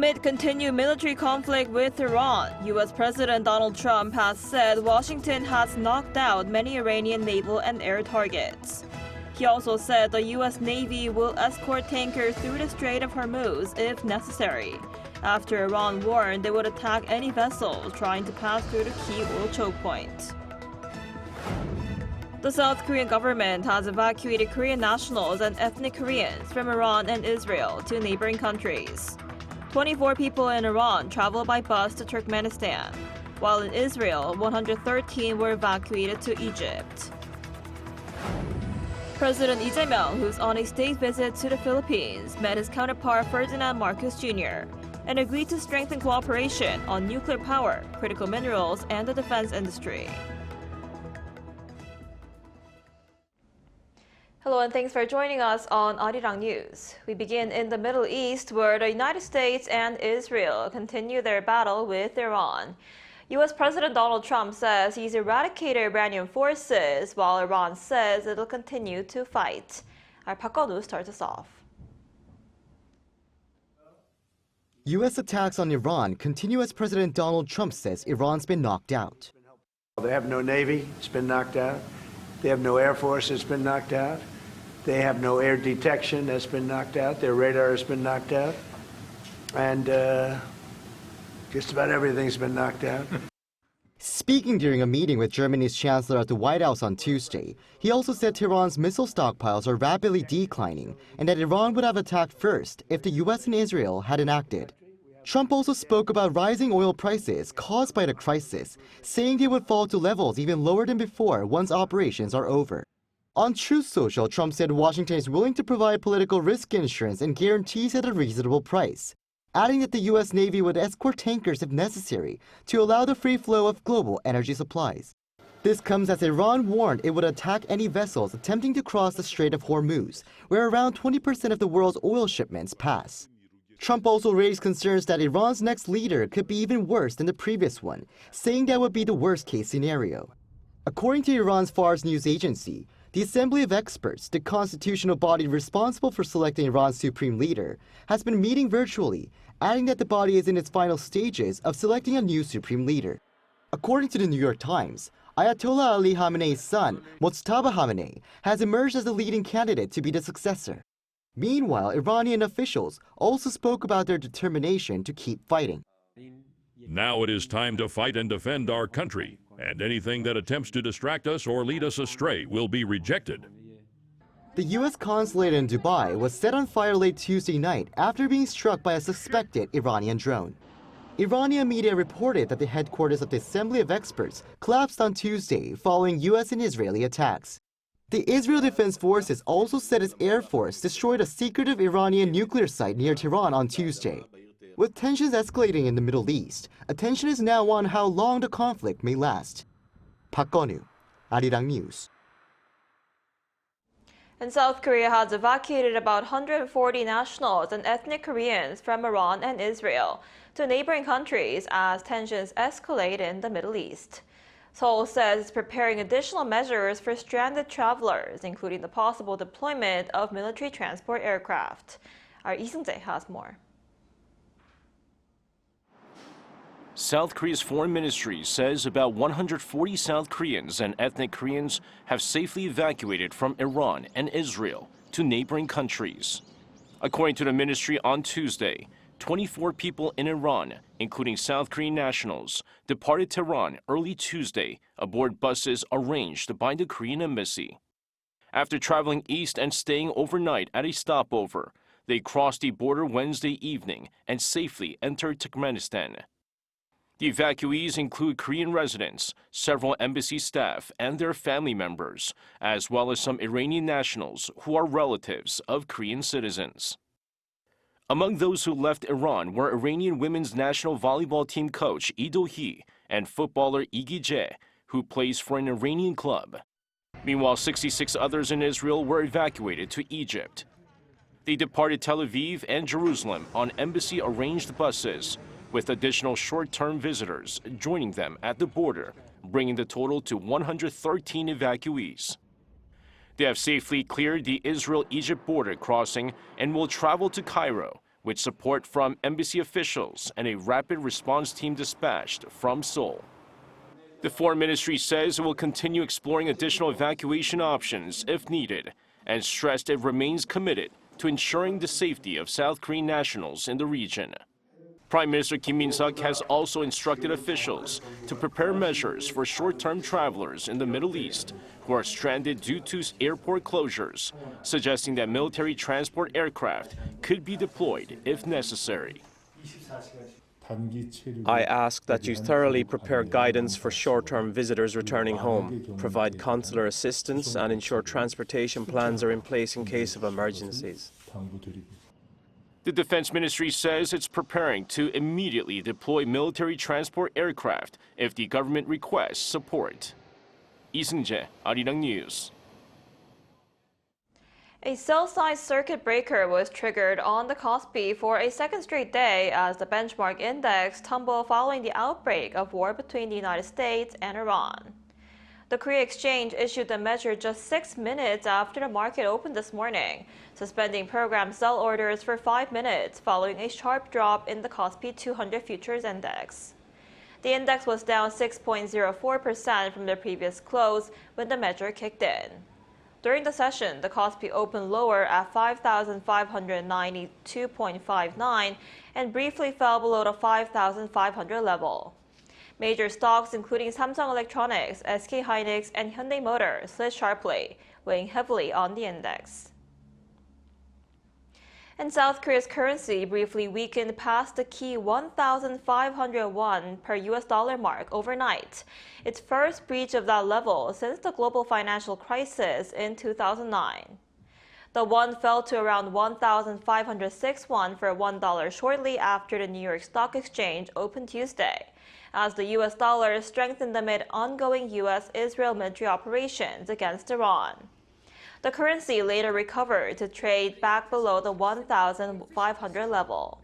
Amid continued military conflict with Iran, U.S. President Donald Trump has said Washington has knocked out many Iranian naval and air targets. He also said the U.S. Navy will escort tankers through the Strait of Hormuz if necessary, after Iran warned they would attack any vessels trying to pass through the key oil choke point. The South Korean government has evacuated Korean nationals and ethnic Koreans from Iran and Israel to neighboring countries. 24 people in Iran traveled by bus to Turkmenistan, while in Israel, 113 were evacuated to Egypt. President Lee Jae-myung, who's on a state visit to the Philippines, met his counterpart Ferdinand Marcos Jr. and agreed to strengthen cooperation on nuclear power, critical minerals, and the defense industry. Hello and thanks for joining us on Arirang News. We begin in the Middle East, where the United States and Israel continue their battle with Iran. U.S. President Donald Trump says he's eradicated Iranian forces, while Iran says it'll continue to fight. Our Park Kwon-woo starts us off. U.S. attacks on Iran continue as President Donald Trump says Iran's been knocked out. They have no Navy, it's been knocked out. They have no Air Force, it's been knocked out. They have no air detection, that's been knocked out. Their radar has been knocked out. And just about everything's been knocked out. Speaking during a meeting with Germany's Chancellor at the White House on Tuesday, he also said Tehran's missile stockpiles are rapidly declining and that Iran would have attacked first if the U.S. and Israel hadn't acted. Trump also spoke about rising oil prices caused by the crisis, saying they would fall to levels even lower than before once operations are over. On Truth Social, Trump said Washington is willing to provide political risk insurance and guarantees at a reasonable price, adding that the U.S. Navy would escort tankers if necessary to allow the free flow of global energy supplies. This comes as Iran warned it would attack any vessels attempting to cross the Strait of Hormuz, where around 20% of the world's oil shipments pass. Trump also raised concerns that Iran's next leader could be even worse than the previous one, saying that would be the worst-case scenario. According to Iran's Fars news agency, the Assembly of Experts, the constitutional body responsible for selecting Iran's supreme leader, has been meeting virtually, adding that the body is in its final stages of selecting a new supreme leader. According to the New York Times, Ayatollah Ali Khamenei's son, Mojtaba Khamenei, has emerged as the leading candidate to be the successor. Meanwhile, Iranian officials also spoke about their determination to keep fighting. Now it is time to fight and defend our country, and anything that attempts to distract us or lead us astray will be rejected. The U.S. consulate in Dubai was set on fire late Tuesday night after being struck by a suspected Iranian drone. Iranian media reported that the headquarters of the Assembly of Experts collapsed on Tuesday following U.S. and Israeli attacks. The Israel Defense Forces also said its Air Force destroyed a secretive Iranian nuclear site near Tehran on Tuesday. With tensions escalating in the Middle East, attention is now on how long the conflict may last. Park Kwon-woo, Arirang News. And South Korea has evacuated about 140 nationals and ethnic Koreans from Iran and Israel to neighboring countries as tensions escalate in the Middle East. Seoul says it's preparing additional measures for stranded travelers, including the possible deployment of military transport aircraft. Our Lee Seung-jae has more. South Korea's foreign ministry says about 140 South Koreans and ethnic Koreans have safely evacuated from Iran and Israel to neighboring countries. According to the ministry on Tuesday, 24 people in Iran, including South Korean nationals, departed Tehran early Tuesday aboard buses arranged by the Korean embassy. After traveling east and staying overnight at a stopover, they crossed the border Wednesday evening and safely entered Turkmenistan. The evacuees include Korean residents, several embassy staff and their family members, as well as some Iranian nationals who are relatives of Korean citizens. Among those who left Iran were Iranian women's national volleyball team coach Lee Do-hee and footballer Lee Gi-jae, who plays for an Iranian club. Meanwhile, 66 others in Israel were evacuated to Egypt. They departed Tel Aviv and Jerusalem on embassy-arranged buses, with additional short-term visitors joining them at the border, bringing the total to 113 evacuees. They have safely cleared the Israel-Egypt border crossing and will travel to Cairo, with support from embassy officials and a rapid response team dispatched from Seoul. The Foreign Ministry says it will continue exploring additional evacuation options if needed, and stressed it remains committed to ensuring the safety of South Korean nationals in the region. Prime Minister Kim Min-seok has also instructed officials to prepare measures for short-term travelers in the Middle East who are stranded due to airport closures, suggesting that military transport aircraft could be deployed if necessary. I ask that you thoroughly prepare guidance for short-term visitors returning home, provide consular assistance, and ensure transportation plans are in place in case of emergencies. The Defense Ministry says it's preparing to immediately deploy military transport aircraft if the government requests support. Lee Seung-jae, Arirang News. A sell-side circuit breaker was triggered on the KOSPI for a second straight day as the benchmark index tumbled following the outbreak of war between the United States and Iran. The Korea Exchange issued the measure just 6 minutes after the market opened this morning, suspending program sell orders for 5 minutes following a sharp drop in the KOSPI 200 futures index. The index was down 6.04% from the previous close when the measure kicked in. During the session, the KOSPI opened lower at 5,592.59 and briefly fell below the 5,500 level. Major stocks including Samsung Electronics, SK Hynix, and Hyundai Motor slid sharply, weighing heavily on the index. And South Korea's currency briefly weakened past the key 1,501 per US dollar mark overnight, its first breach of that level since the global financial crisis in 2009. The won fell to around 1,506 won for $1 shortly after the New York Stock Exchange opened Tuesday, as the US dollar strengthened amid ongoing US-Israel military operations against Iran. The currency later recovered to trade back below the 1,500 level.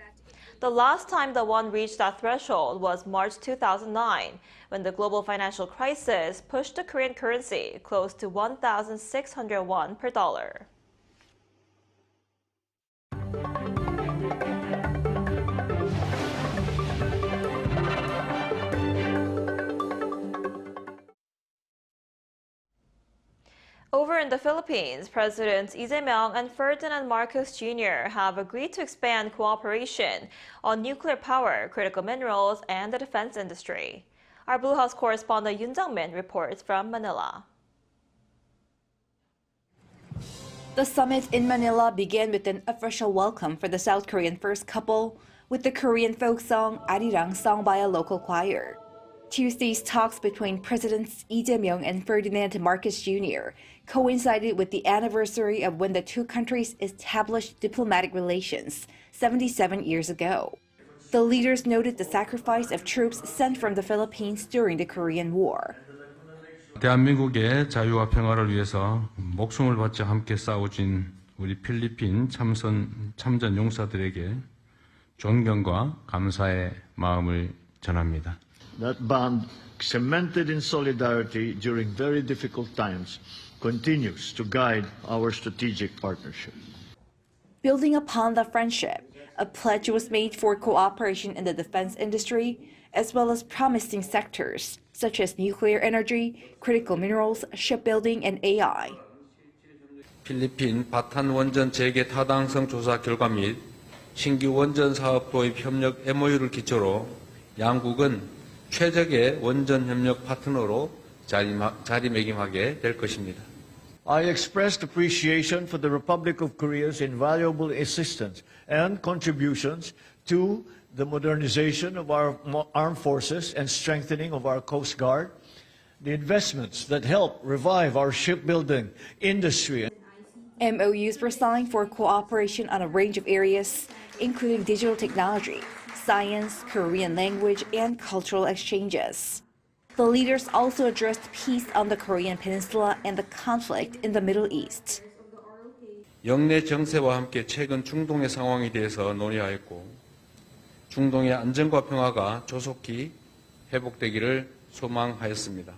The last time the won reached that threshold was March 2009, when the global financial crisis pushed the Korean currency close to 1,600 won per dollar. Over in the Philippines, Presidents Lee Jae-myung and Ferdinand Marcos Jr. have agreed to expand cooperation on nuclear power, critical minerals, and the defense industry. Our Blue House correspondent Yoon Jung-min reports from Manila. The summit in Manila began with an official welcome for the South Korean first couple, with the Korean folk song Arirang sung by a local choir. Tuesday's talks between Presidents Lee Jae-myung and Ferdinand Marcos Jr. coincided with the anniversary of when the two countries established diplomatic relations 77 years ago. The leaders noted the sacrifice of troops sent from the Philippines during the Korean War. 대한민국의 자유와 평화를 위해서 목숨을 바쳐 함께 싸워준 우리 필리핀 참전 용사들에게 존경과 감사의 마음을 전합니다. That bond, cemented in solidarity during very difficult times, continues to guide our strategic partnership. Building upon the friendship, a pledge was made for cooperation in the defense industry, as well as promising sectors such as nuclear energy, critical minerals, shipbuilding, and AI. 필리핀 바탄 원전 재개 타당성 조사 결과 및 신규 원전 사업 도입 협력 MOU를 기초로 양국은 최적의 원전 협력 파트너로 자리매김하게 될 것입니다. I expressed appreciation for the Republic of Korea's invaluable assistance and contributions to the modernization of our armed forces and strengthening of our Coast Guard, the investments that help revive our shipbuilding industry. MOUs were signed for cooperation on a range of areas, including digital technology, science, Korean language, and cultural exchanges. The leaders also addressed peace on the Korean peninsula and the conflict in the Middle East. 영내 정세와 함께 최근 중동의 상황에 대해서 논의하였고 중동의 안정과 평화가 조속히 회복되기를 소망하였습니다.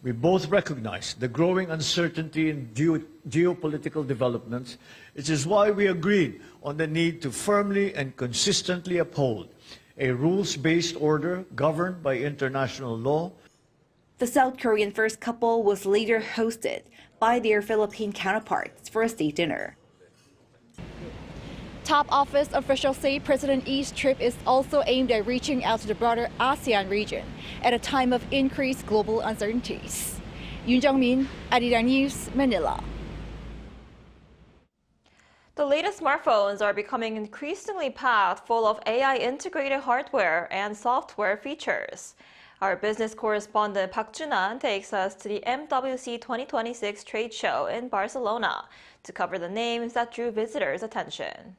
We both recognize the growing uncertainty in geopolitical developments, which is why we agreed on the need to firmly and consistently uphold a rules-based order governed by international law. The South Korean first couple was later hosted by their Philippine counterparts for a state dinner. Top office officials say President Lee's trip is also aimed at reaching out to the broader ASEAN region at a time of increased global uncertainties. Yoon Jung-min, Arirang News, Manila. The latest smartphones are becoming increasingly packed full of AI-integrated hardware and software features. Our business correspondent Park Junan takes us to the MWC 2026 trade show in Barcelona to cover the names that drew visitors' attention.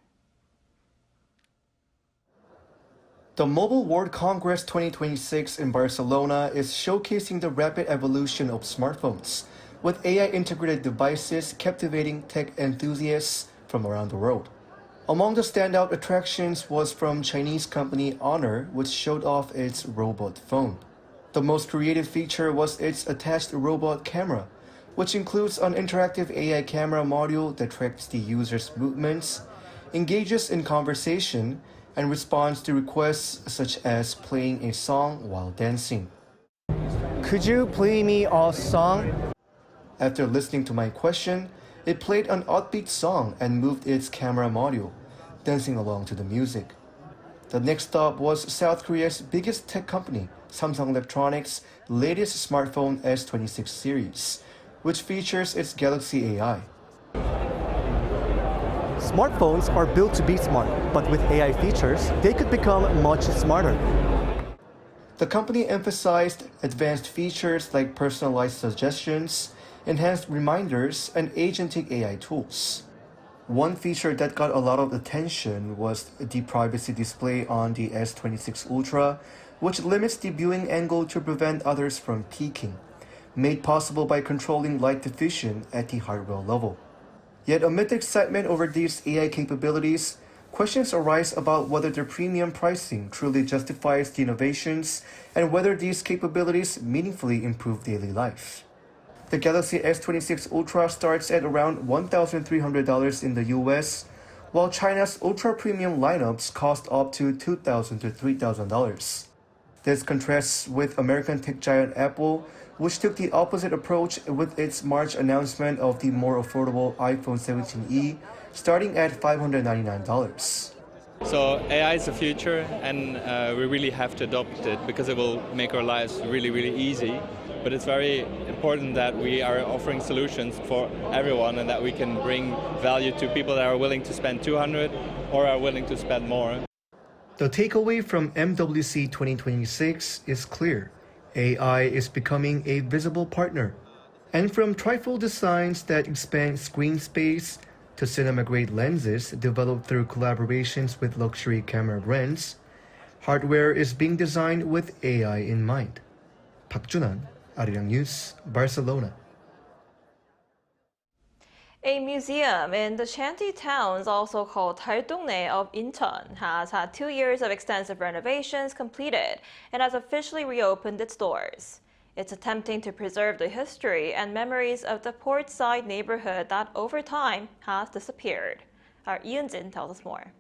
The Mobile World Congress 2026 in Barcelona is showcasing the rapid evolution of smartphones, with AI-integrated devices captivating tech enthusiasts from around the world. Among the standout attractions was from Chinese company Honor, which showed off its robot phone. The most creative feature was its attached robot camera, which includes an interactive AI camera module that tracks the user's movements, engages in conversation, and responds to requests such as playing a song while dancing. Could you play me a song? After listening to my question, it played an upbeat song and moved its camera module, dancing along to the music. The next stop was South Korea's biggest tech company, Samsung Electronics' latest smartphone S26 series, which features its Galaxy AI. Smartphones are built to be smart, but with AI features, they could become much smarter. The company emphasized advanced features like personalized suggestions, enhanced reminders, and agentic AI tools. One feature that got a lot of attention was the privacy display on the S26 Ultra, which limits the viewing angle to prevent others from peeking, made possible by controlling light diffusion at the hardware level. Yet amid the excitement over these AI capabilities, questions arise about whether their premium pricing truly justifies the innovations and whether these capabilities meaningfully improve daily life. The Galaxy S26 Ultra starts at around $1,300 in the US, while China's ultra-premium lineups cost up to $2,000 to $3,000. This contrasts with American tech giant Apple, which took the opposite approach with its March announcement of the more affordable iPhone 17e, starting at $599. So AI is the future, and we really have to adopt it because it will make our lives really, really easy. But it's very important that we are offering solutions for everyone and that we can bring value to people that are willing to spend $200 or are willing to spend more. The takeaway from MWC 2026 is clear. AI is becoming a visible partner. And from trifold designs that expand screen space to cinema-grade lenses developed through collaborations with luxury camera brands, hardware is being designed with AI in mind. Park Junan, Arirang News, Barcelona. A museum in the shanty towns, also called 달동네 of Incheon, has had 2 years of extensive renovations completed and has officially reopened its doors. It's attempting to preserve the history and memories of the portside neighborhood that over time has disappeared. Our Yoon-jin tells us more.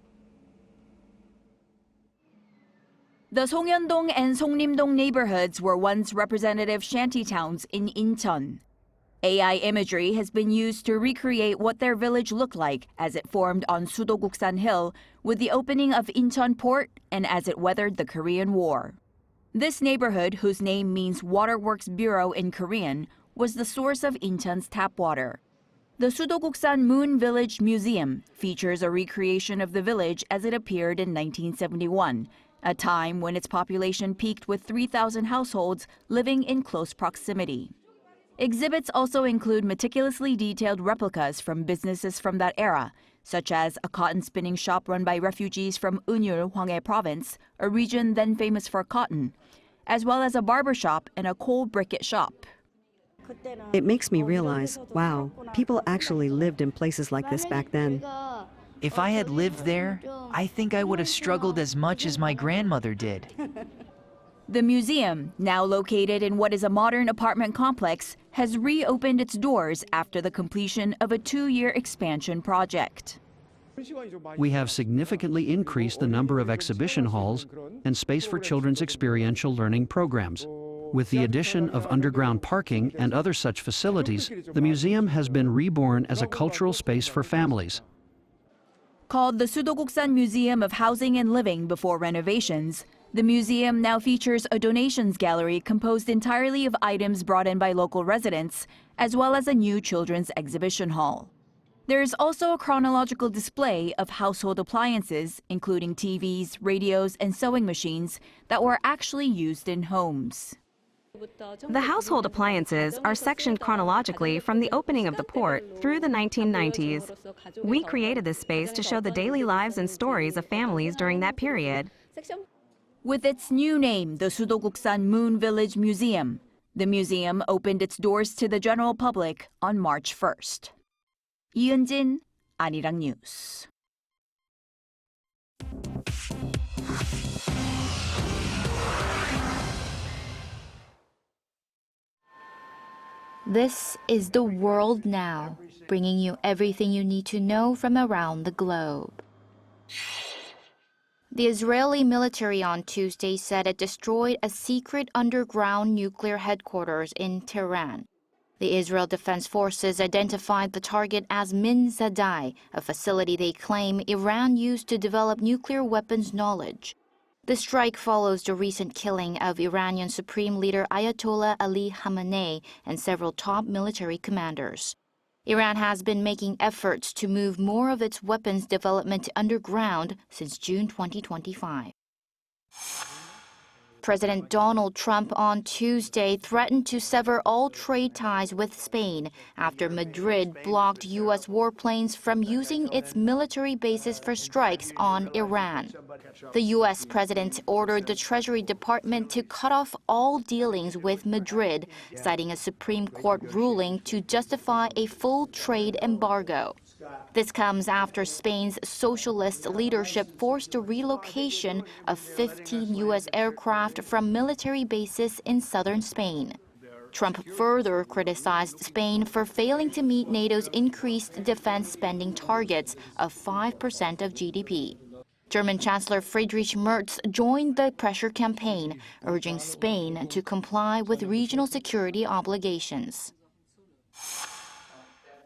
The Songyondong and Songnim-dong neighborhoods were once representative shanty towns in Incheon. AI imagery has been used to recreate what their village looked like as it formed on Sudoguksan Hill with the opening of Incheon Port and as it weathered the Korean War. This neighborhood, whose name means Waterworks Bureau in Korean, was the source of Incheon's tap water. The Sudoguksan Moon Village Museum features a recreation of the village as it appeared in 1971, a time when its population peaked with 3,000 households living in close proximity. Exhibits also include meticulously detailed replicas from businesses from that era, such as a cotton spinning shop run by refugees from Unyul, Hwanghae Province, a region then famous for cotton, as well as a barber shop and a coal briquette shop. It makes me realize, wow, people actually lived in places like this back then. If I had lived there, I think I would have struggled as much as my grandmother did. The museum, now located in what is a modern apartment complex, has reopened its doors after the completion of a 2-year expansion project. We have significantly increased the number of exhibition halls and space for children's experiential learning programs. With the addition of underground parking and other such facilities, the museum has been reborn as a cultural space for families. Called the Sudoguksan Museum of Housing and Living before renovations, the museum now features a donations gallery composed entirely of items brought in by local residents, as well as a new children's exhibition hall. There is also a chronological display of household appliances, including TVs, radios, and sewing machines that were actually used in homes. The household appliances are sectioned chronologically from the opening of the port through the 1990s. We created this space to show the daily lives and stories of families during that period. With its new name, the Sudoguksan Moon Village Museum, the museum opened its doors to the general public on March 1st. 이은진, 아리랑 뉴스. This is The World Now, bringing you everything you need to know from around the globe. The Israeli military on Tuesday said it destroyed a secret underground nuclear headquarters in Tehran. The Israel Defense Forces identified the target as Min Zadai, a facility they claim Iran used to develop nuclear weapons knowledge. The strike follows the recent killing of Iranian Supreme Leader Ayatollah Ali Khamenei and several top military commanders. Iran has been making efforts to move more of its weapons development underground since June 2025. President Donald Trump on Tuesday threatened to sever all trade ties with Spain after Madrid blocked U.S. warplanes from using its military bases for strikes on Iran. The U.S. president ordered the Treasury Department to cut off all dealings with Madrid, citing a Supreme Court ruling to justify a full trade embargo. This comes after Spain's socialist leadership forced a relocation of 15 U.S. aircraft from military bases in southern Spain. Trump further criticized Spain for failing to meet NATO's increased defense spending targets of 5% of GDP. German Chancellor Friedrich Merz joined the pressure campaign, urging Spain to comply with regional security obligations.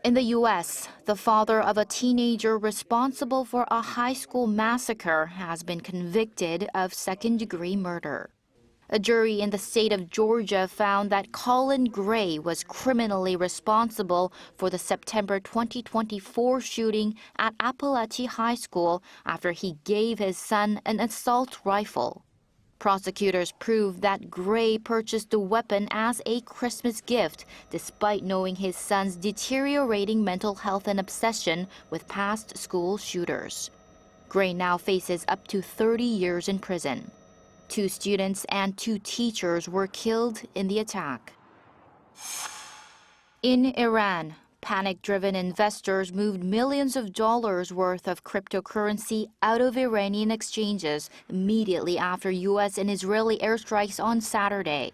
In the U.S., the father of a teenager responsible for a high school massacre has been convicted of second-degree murder. A jury in the state of Georgia found that Colin Gray was criminally responsible for the September 2024 shooting at Appalachia High School after he gave his son an assault rifle. Prosecutors proved that Gray purchased the weapon as a Christmas gift, despite knowing his son's deteriorating mental health and obsession with past school shooters. Gray now faces up to 30 years in prison. 2 students and 2 teachers were killed in the attack. In Iran, panic-driven investors moved millions of dollars worth of cryptocurrency out of Iranian exchanges immediately after U.S. and Israeli airstrikes on Saturday.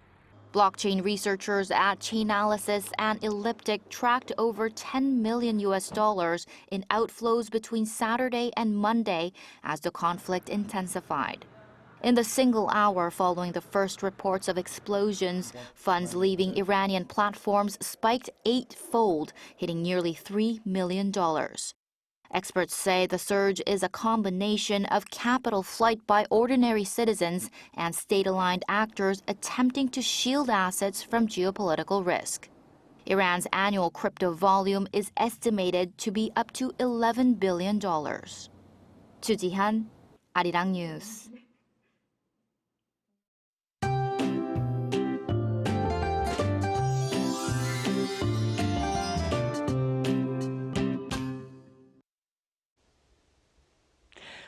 Blockchain researchers at Chainalysis and Elliptic tracked over $10 million in outflows between Saturday and Monday as the conflict intensified. In the single hour following the first reports of explosions, funds leaving Iranian platforms spiked 8-fold, hitting nearly $3 million. Experts say the surge is a combination of capital flight by ordinary citizens and state-aligned actors attempting to shield assets from geopolitical risk. Iran's annual crypto volume is estimated to be up to $11 billion. Chu Ji-han, Arirang News.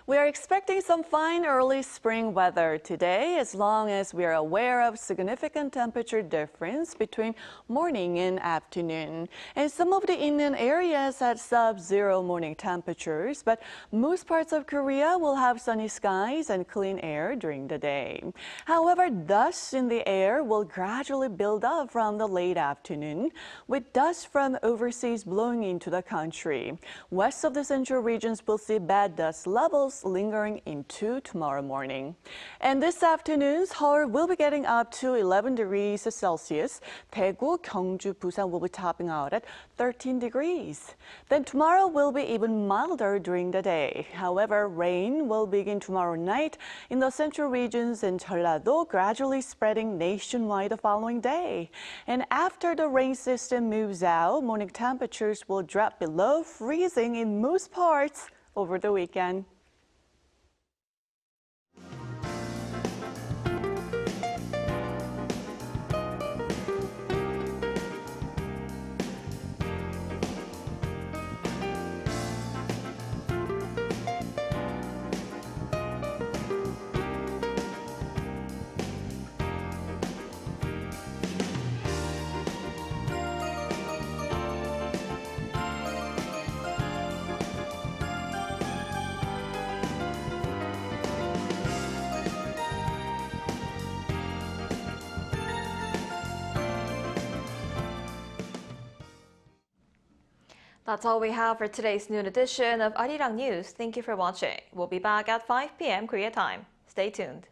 We are expecting some fine early spring weather today as long as we are aware of significant temperature difference between morning and afternoon. And some of the inland areas had sub-zero morning temperatures, but most parts of Korea will have sunny skies and clean air during the day. However, dust in the air will gradually build up from the late afternoon, with dust from overseas blowing into the country. West of the central regions will see bad dust levels lingering into tomorrow morning. And this afternoon, Seoul will be getting up to 11 degrees Celsius. Daegu, Gyeongju, Busan will be topping out at 13 degrees. Then tomorrow will be even milder during the day. However, rain will begin tomorrow night in the central regions and Jeollado, gradually spreading nationwide the following day. And after the rain system moves out, morning temperatures will drop below freezing in most parts over the weekend. That's all we have for today's noon edition of Arirang News. Thank you for watching. We'll be back at 5 p.m. Korea time. Stay tuned.